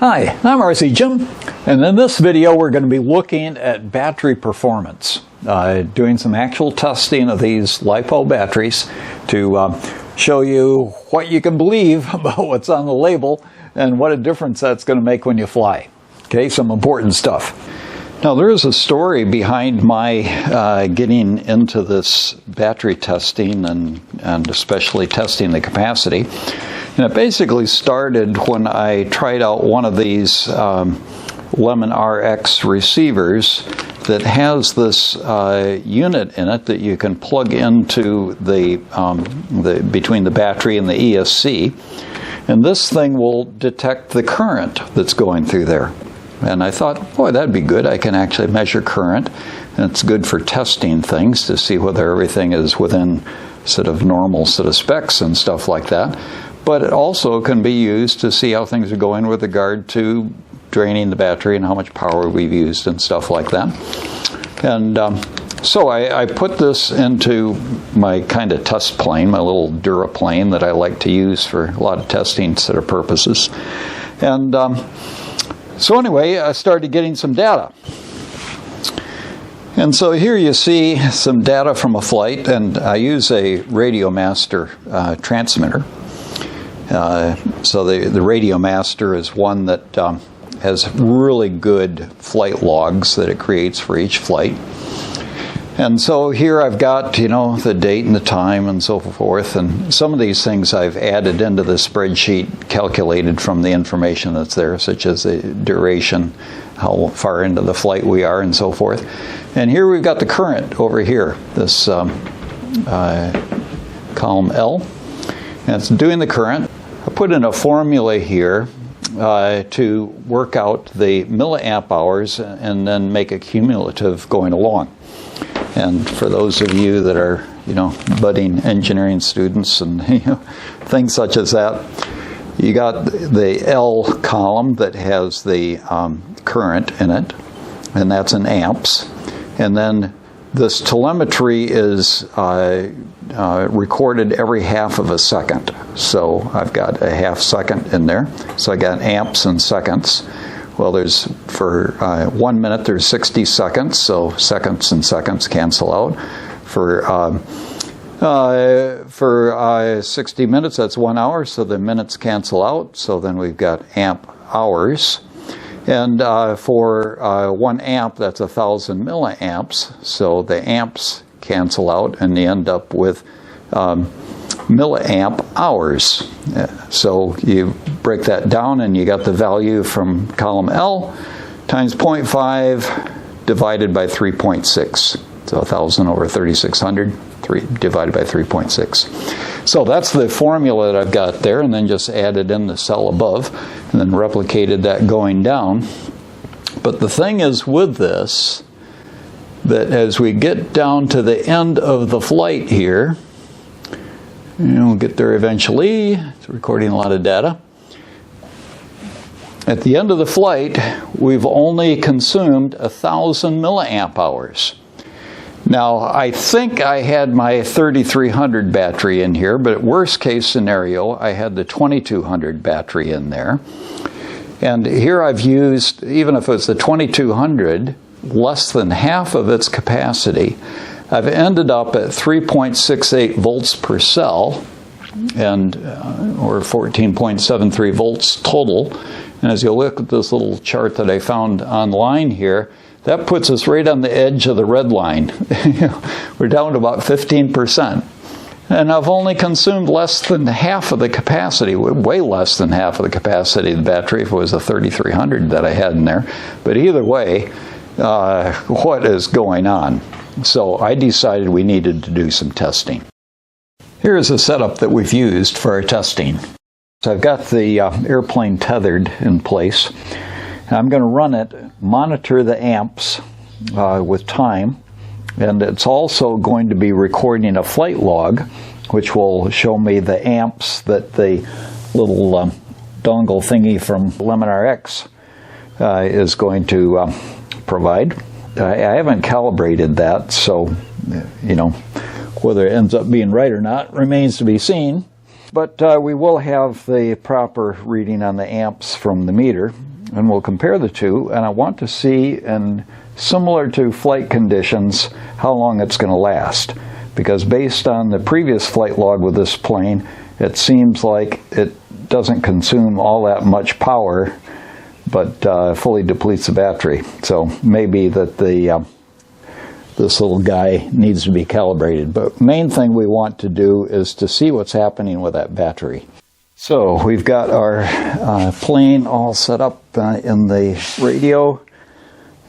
Hi, I'm RC Jim, and in this video we're going to be looking at battery performance, doing some actual testing of these LiPo batteries to show you what you can believe about what's on the label and what a difference that's going to make when you fly. Okay, some important stuff. Now there is a story behind my getting into this battery testing and especially testing the capacity. And it basically started when I tried out one of these Lemon RX receivers that has this unit in it that you can plug into between the battery and the ESC. And this thing will detect the current that's going through there. And I thought, boy, that'd be good. I can actually measure current. And it's good for testing things to see whether everything is within sort of normal sort of specs and stuff like that. But it also can be used to see how things are going with regard to draining the battery and how much power we've used and stuff like that. And so I put this into my kind of test plane, my little Duraplane that I like to use for a lot of testing sort of purposes. And so anyway, I started getting some data. And so here you see some data from a flight, and I use a Radiomaster transmitter. So the Radiomaster is one that has really good flight logs that it creates for each flight. And so here I've got, you know, the date and the time and so forth. And some of these things I've added into the spreadsheet, calculated from the information that's there, such as the duration, how far into the flight we are, and so forth. And here we've got the current over here, this column L. And it's doing the current. I put in a formula here to work out the milliamp hours and then make a cumulative going along. And for those of you that are, you know, budding engineering students and things such as that, you got the L column that has the current in it, and that's in amps. And then this telemetry is recorded every half of a second. So I've got a half second in there. So I got amps and seconds. Well, there's for 1 minute there's 60 seconds, so seconds and seconds cancel out. For 60 minutes, that's 1 hour, so the minutes cancel out. So then we've got amp hours. And for 1 amp, that's 1,000 milliamps. So the amps cancel out, and you end up with milliamp hours. So you break that down, and you got the value from column L times 0.5 divided by 3.6. So 1,000 over 3,600 divided by 3.6. So that's the formula that I've got there, and then just added in the cell above, and then replicated that going down. But the thing is with this, that as we get down to the end of the flight here, and we'll get there eventually, it's recording a lot of data. At the end of the flight, we've only consumed 1,000 milliamp hours. Now, I think I had my 3300 battery in here, but worst case scenario, I had the 2200 battery in there. And here I've used, even if it's the 2200, less than half of its capacity. I've ended up at 3.68 volts per cell, and or 14.73 volts total. And as you look at this little chart that I found online here, that puts us right on the edge of the red line. We're down to about 15%. And I've only consumed less than half of the capacity, way less than half of the capacity of the battery if it was a 3300 that I had in there. But either way, what is going on? So I decided we needed to do some testing. Here's a setup that we've used for our testing. So I've got the airplane tethered in place. I'm going to run it, monitor the amps with time, and it's also going to be recording a flight log, which will show me the amps that the little dongle thingy from Lemon RX is going to provide. I haven't calibrated that, so, you know, whether it ends up being right or not remains to be seen. But we will have the proper reading on the amps from the meter. and we'll compare the two, and I want to see, in similar to flight conditions, how long it's going to last. Because based on the previous flight log with this plane, it seems like it doesn't consume all that much power, but fully depletes the battery. So maybe that this little guy needs to be calibrated. But main thing we want to do is to see what's happening with that battery. So we've got our plane all set up in the radio,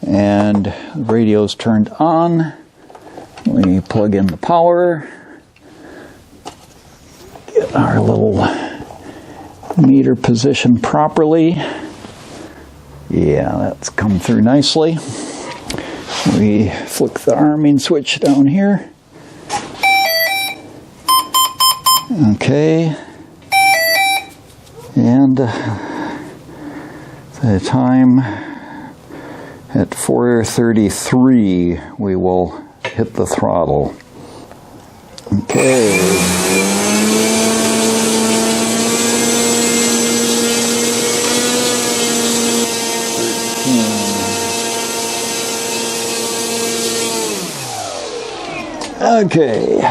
and the radio's turned on. We plug in the power, get our little meter positioned properly. Yeah, that's come through nicely. We flick the arming switch down here. Okay. And the time at 4:33, we will hit the throttle. Okay. Okay,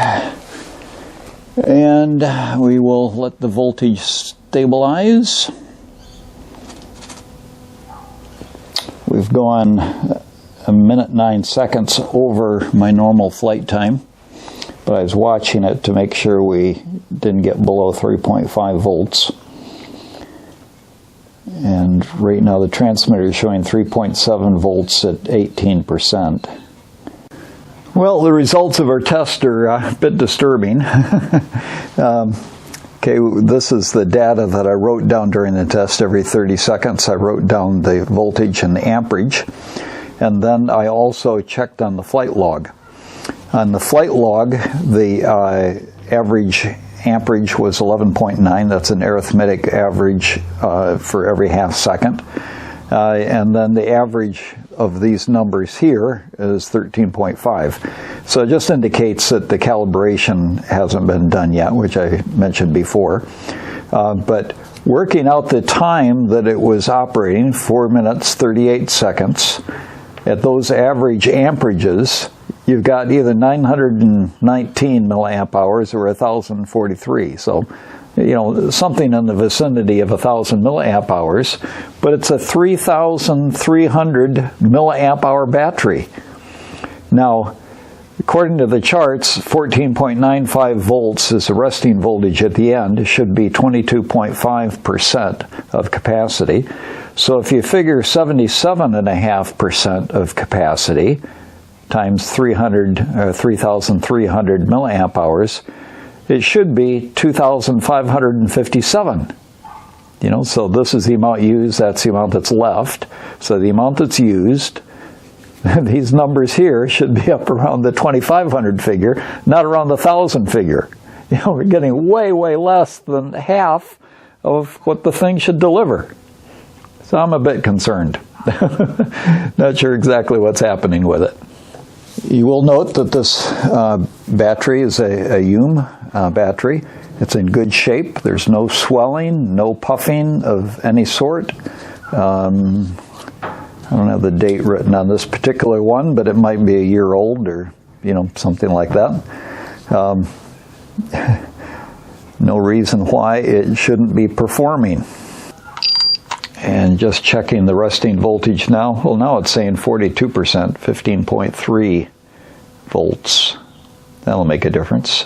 and we will let the voltage stabilize. We've gone 1 minute 9 seconds over my normal flight time, but I was watching it to make sure we didn't get below 3.5 volts. And right now the transmitter is showing 3.7 volts at 18%. Well, the results of our test are a bit disturbing. Okay, this is the data that I wrote down during the test. Every 30 seconds I wrote down the voltage and the amperage. And then I also checked on the flight log. On the flight log, the average amperage was 11.9. That's an arithmetic average for every half second. And then the average of these numbers here is 13.5. So it just indicates that the calibration hasn't been done yet, which I mentioned before. But working out the time that it was operating, 4 minutes 38 seconds, at those average amperages, you've got either 919 milliamp hours or 1043. So, you know, something in the vicinity of 1,000 milliamp hours, but it's a 3,300 milliamp hour battery. Now, according to the charts, 14.95 volts is the resting voltage at the end. It should be 22.5% of capacity. So if you figure 77.5% of capacity times 3,300 milliamp hours, it should be 2,557. You know, so this is the amount used, that's the amount that's left. So the amount that's used, these numbers here should be up around the 2,500 figure, not around the 1,000 figure. You know, we're getting way, way less than half of what the thing should deliver. So I'm a bit concerned. Not sure exactly what's happening with it. You will note that this battery is a Yume battery. It's in good shape. There's no swelling, no puffing of any sort. I don't have the date written on this particular one, but it might be a year old or, you know, something like that. No reason why it shouldn't be performing. And just checking the resting voltage now. Well, now it's saying 42%, 15.3 volts. That'll make a difference.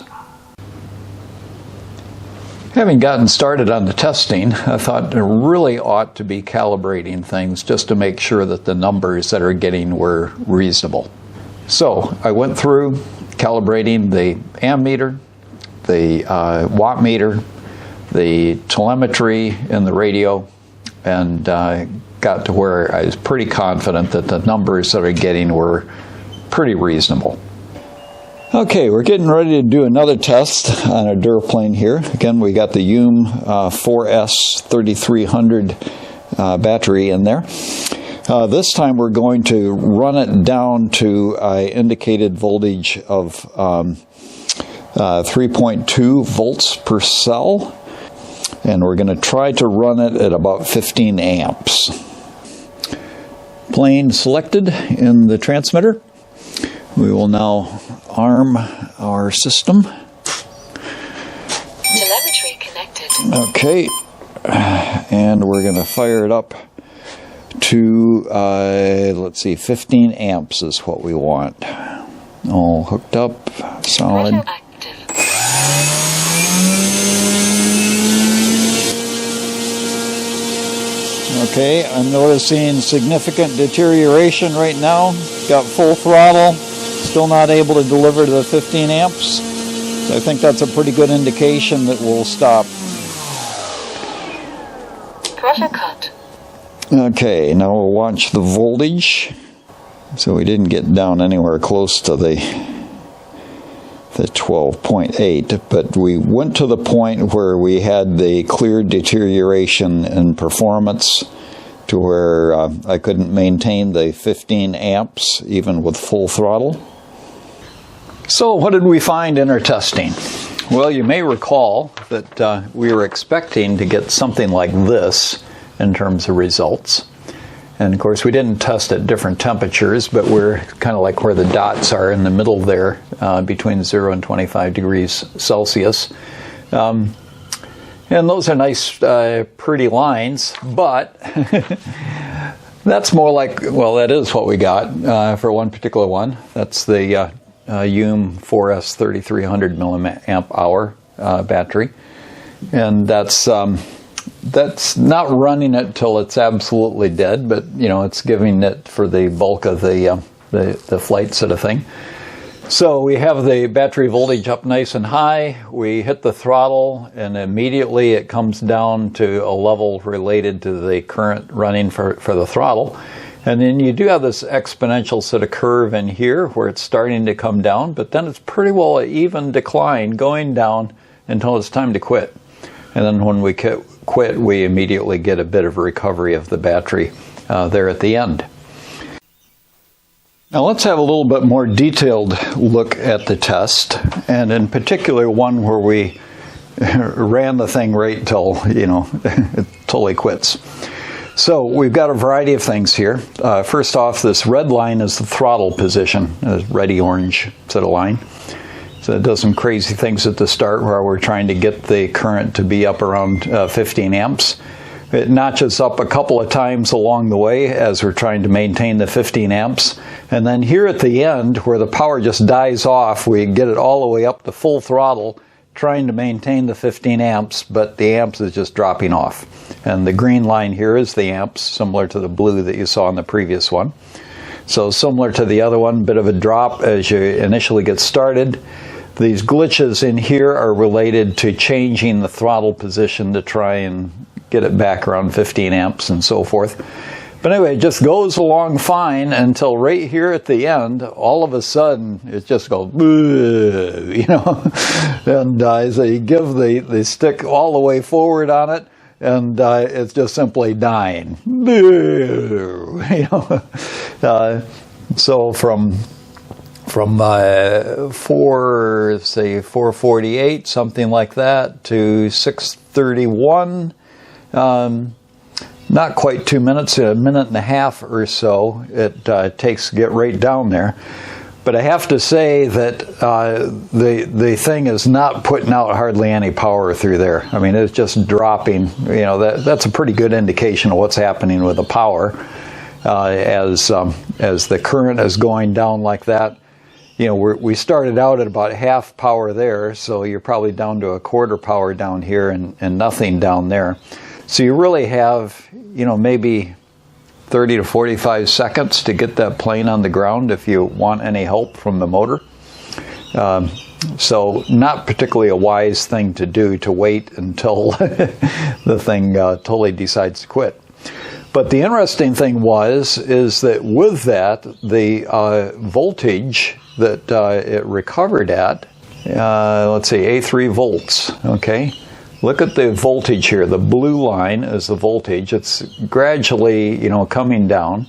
Having gotten started on the testing, I thought I really ought to be calibrating things just to make sure that the numbers that are getting were reasonable. So I went through calibrating the ammeter, the watt meter, the telemetry in the radio, and got to where I was pretty confident that the numbers that I was getting were pretty reasonable. Okay, we're getting ready to do another test on a Duraplane here. Again, we got the Yume 4S 3300 battery in there. This time we're going to run it down to an indicated voltage of 3.2 volts per cell. And we're going to try to run it at about 15 amps. plane selected in the transmitter. We will now arm our system. Telemetry connected. Okay, and we're going to fire it up to, let's see, 15 amps is what we want. All hooked up, solid. Rotor active. Okay, I'm noticing significant deterioration right now. Got full throttle, still not able to deliver to the 15 amps. So I think that's a pretty good indication that we'll stop. Pressure cut. Okay, now we'll watch the voltage. So we didn't get down anywhere close to the 12.8, but we went to the point where we had the clear deterioration in performance to where I couldn't maintain the 15 amps even with full throttle. So what did we find in our testing? Well, you may recall that we were expecting to get something like this in terms of results. And of course we didn't test at different temperatures, but we're kind of like where the dots are in the middle there, between 0 and 25 degrees Celsius. And those are nice, pretty lines, but that's more like, well, that is what we got for one particular one. That's the Yume 4S 3300 milliamp hour battery. And that's not running it till it's absolutely dead, but you know, it's giving it for the bulk of the flight sort of thing. So we have the battery voltage up nice and high. We hit the throttle and immediately it comes down to a level related to the current running for the throttle. And then you do have this exponential sort of curve in here where it's starting to come down, but then it's pretty well an even decline going down until it's time to quit. And then when we quit, we immediately get a bit of recovery of the battery there at the end. Now let's have a little bit more detailed look at the test, and in particular one where we ran the thing right till, you know, it totally quits. So we've got a variety of things here. First off, this red line is the throttle position, a reddy orange sort of line. So it does some crazy things at the start where we're trying to get the current to be up around 15 amps. It notches up a couple of times along the way as we're trying to maintain the 15 amps. And then here at the end, where the power just dies off, we get it all the way up to full throttle, trying to maintain the 15 amps, but the amps is just dropping off. And the green line here is the amps, similar to the blue that you saw in the previous one. So similar to the other one, bit of a drop as you initially get started. These glitches in here are related to changing the throttle position to try and get it back around 15 amps and so forth. But anyway, it just goes along fine until right here at the end, all of a sudden, it just goes, you know, and so you give the stick all the way forward on it, and it's just simply dying. You know, so from 448, something like that, to 631. Not quite 2 minutes, a minute and a half or so it takes to get right down there. But I have to say that the thing is not putting out hardly any power through there. I mean, it's just dropping. You know, that's a pretty good indication of what's happening with the power as the current is going down like that. You know, we started out at about half power there, so you're probably down to a quarter power down here and nothing down there. So you really have, you know, maybe 30 to 45 seconds to get that plane on the ground if you want any help from the motor. So not particularly a wise thing to do, to wait until the thing totally decides to quit. But the interesting thing is that with that, the voltage that it recovered at, let's see, A3 volts, okay? Look at the voltage here. The blue line is the voltage. It's gradually, you know, coming down,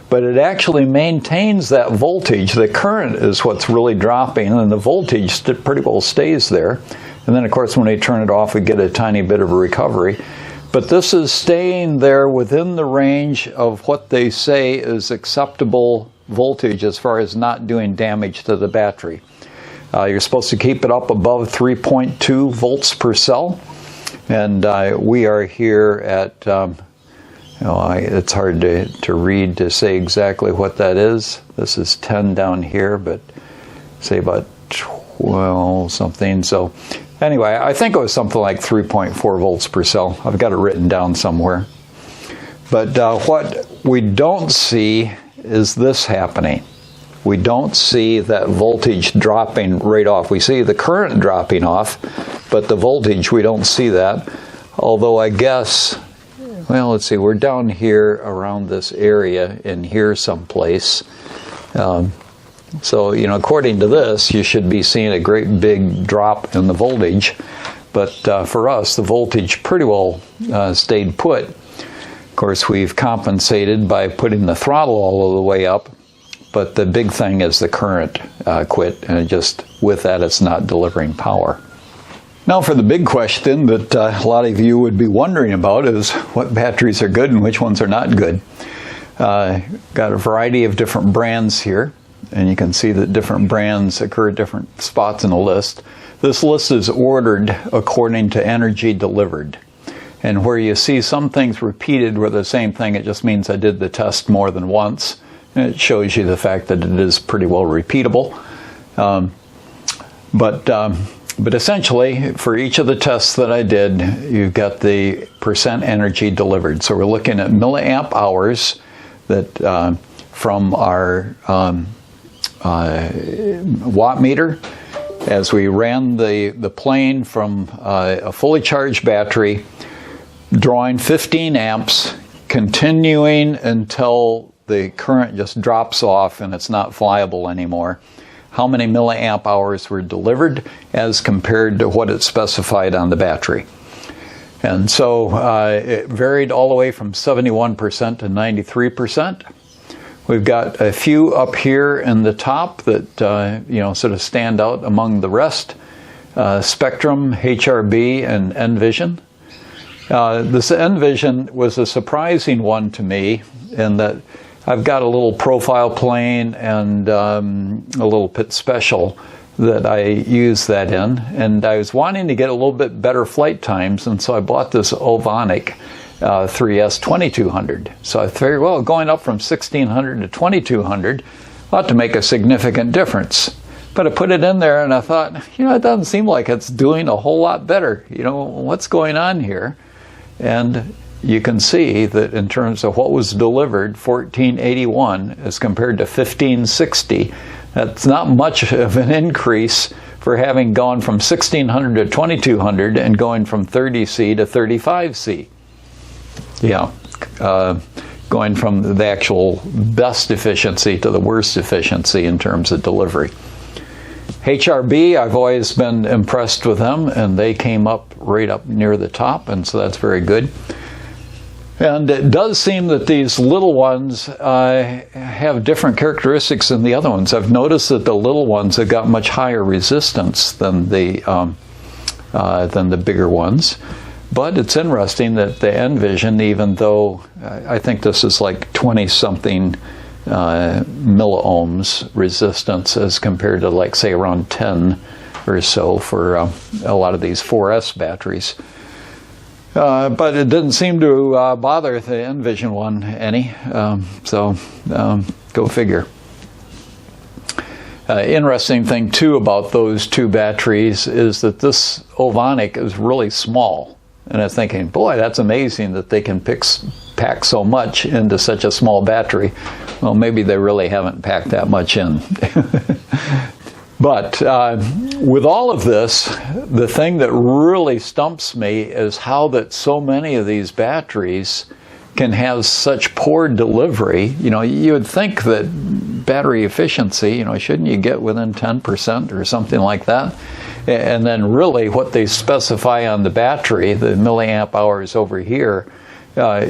but it actually maintains that voltage. The current is what's really dropping, and the voltage pretty well stays there. And then, of course, when they turn it off, we get a tiny bit of a recovery. But this is staying there within the range of what they say is acceptable voltage as far as not doing damage to the battery. You're supposed to keep it up above 3.2 volts per cell, and we are here at, it's hard to read to say exactly what that is. This is 10 down here, but say about 12 something. So anyway, I think it was something like 3.4 volts per cell. I've got it written down somewhere. But what we don't see is this happening. We don't see that voltage dropping right off. We see the current dropping off, but the voltage, we don't see that. Although I guess, well, let's see, we're down here around this area in here someplace. So, according to this, you should be seeing a great big drop in the voltage. But for us, the voltage pretty well stayed put. Of course, we've compensated by putting the throttle all the way up. But the big thing is the current quit, and just with that, it's not delivering power. Now for the big question that a lot of you would be wondering about is what batteries are good and which ones are not good. Got a variety of different brands here. And you can see that different brands occur at different spots in the list. This list is ordered according to energy delivered. And where you see some things repeated with the same thing, it just means I did the test more than once. And it shows you the fact that it is pretty well repeatable. But essentially, for each of the tests that I did, you've got the percent energy delivered. So we're looking at milliamp hours that from our watt meter as we ran the plane from a fully charged battery, drawing 15 amps, continuing until the current just drops off and it's not viable anymore. How many milliamp hours were delivered as compared to what it specified on the battery. And so it varied all the way from 71% to 93%. We've got a few up here in the top that sort of stand out among the rest. Spectrum, HRB, and Envision. This Envision was a surprising one to me in that I've got a little profile plane and a little pit special that I use that in, and I was wanting to get a little bit better flight times, and so I bought this Ovonic 3S 2200. So I figured, well, going up from 1600 to 2200 ought to make a significant difference. But I put it in there and I thought, it doesn't seem like it's doing a whole lot better. What's going on here? And you can see that in terms of what was delivered, 1481 as compared to 1560, that's not much of an increase for having gone from 1600 to 2200 and going from 30C to 35C. Going from the actual best efficiency to the worst efficiency in terms of delivery. HRB, I've always been impressed with them, and they came up right up near the top, and so that's very good. And it does seem that these little ones have different characteristics than the other ones. I've noticed that the little ones have got much higher resistance than the bigger ones. But it's interesting that the Envision, even though I think this is like 20-something milliohms resistance as compared to, like, say, around 10 or so for a lot of these 4S batteries. But it didn't seem to bother the Envision one any, so go figure. Interesting thing, too, about those two batteries is that this Ovonic is really small. And I'm thinking, boy, that's amazing that they can pack so much into such a small battery. Well, maybe they really haven't packed that much in. But with all of this, the thing that really stumps me is how that so many of these batteries can have such poor delivery. You would think that battery efficiency, shouldn't you get within 10% or something like that? And then really what they specify on the battery, the milliamp hours over here,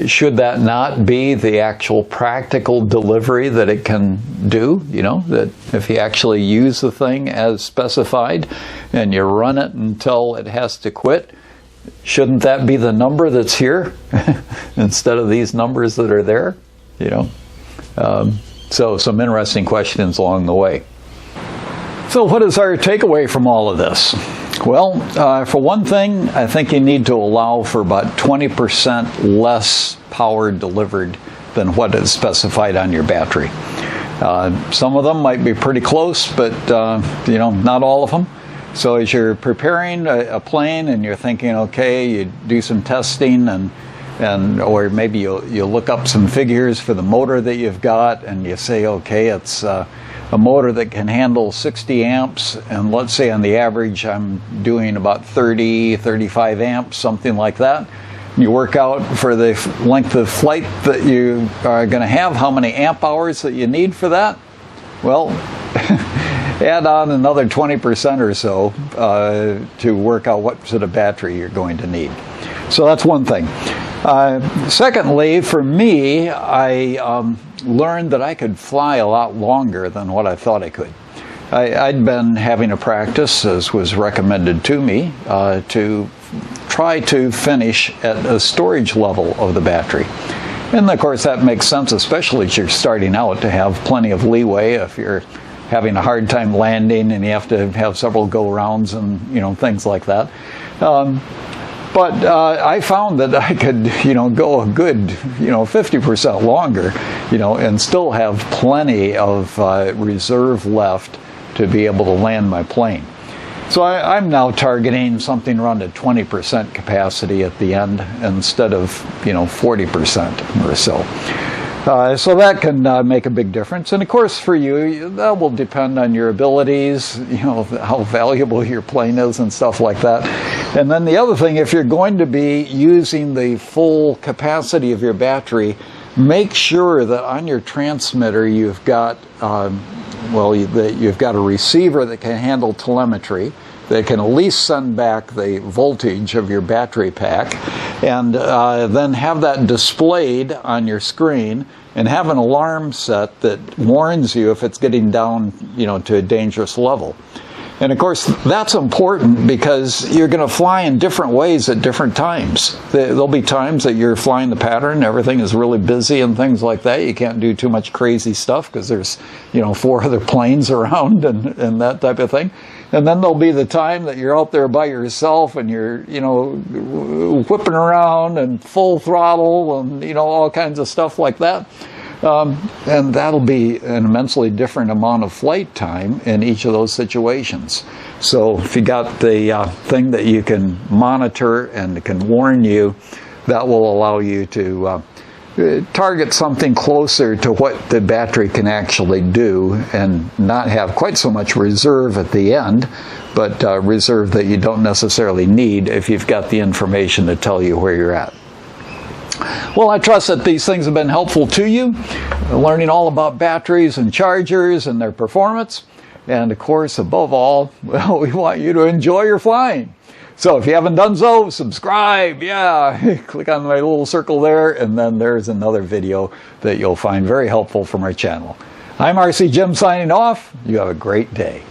should that not be the actual practical delivery that it can do? That if you actually use the thing as specified and you run it until it has to quit, shouldn't that be the number that's here instead of these numbers that are there? You know, so some interesting questions along the way. So what is our takeaway from all of this? Well, for one thing, I think you need to allow for about 20% less power delivered than what is specified on your battery. Some of them might be pretty close, but you know, not all of them. So as you're preparing a plane and you're thinking, okay, you do some testing or maybe you look up some figures for the motor that you've got and you say, okay, it's a motor that can handle 60 amps, and let's say on the average I'm doing about 30, 35 amps, something like that. You work out for the length of flight that you are going to have, how many amp hours that you need for that. Well, add on another 20% or so to work out what sort of battery you're going to need. So that's one thing. Secondly, for me, I learned that I could fly a lot longer than what I thought I could. I'd been having a practice, as was recommended to me, to try to finish at a storage level of the battery. And of course that makes sense, especially as you're starting out, to have plenty of leeway if you're having a hard time landing and you have to have several go-rounds and, you know, things like that. But I found that I could, you know, go a good, you know, 50% longer, you know, and still have plenty of reserve left to be able to land my plane. So I'm now targeting something around a 20% capacity at the end instead of, you know, 40% or so. So that can make a big difference. And of course for you, that will depend on your abilities, you know, how valuable your plane is and stuff like that. And then the other thing, if you're going to be using the full capacity of your battery, make sure that on your transmitter you've got, you've got a receiver that can handle telemetry, that can at least send back the voltage of your battery pack, and then have that displayed on your screen, and have an alarm set that warns you if it's getting down, you know, to a dangerous level. And of course, that's important because you're going to fly in different ways at different times. There'll be times that you're flying the pattern, everything is really busy and things like that. You can't do too much crazy stuff because there's, you know, 4 other planes around and that type of thing. And then there'll be the time that you're out there by yourself and you're, you know, whipping around and full throttle and, you know, all kinds of stuff like that. And that'll be an immensely different amount of flight time in each of those situations. So if you got the thing that you can monitor and can warn you, that will allow you to target something closer to what the battery can actually do and not have quite so much reserve at the end, but reserve that you don't necessarily need if you've got the information to tell you where you're at. Well, I trust that these things have been helpful to you, learning all about batteries and chargers and their performance. And of course, above all, well, we want you to enjoy your flying. So if you haven't done so, subscribe. Yeah, click on my little circle there, and then there's another video that you'll find very helpful from our channel. I'm RC Jim signing off. You have a great day.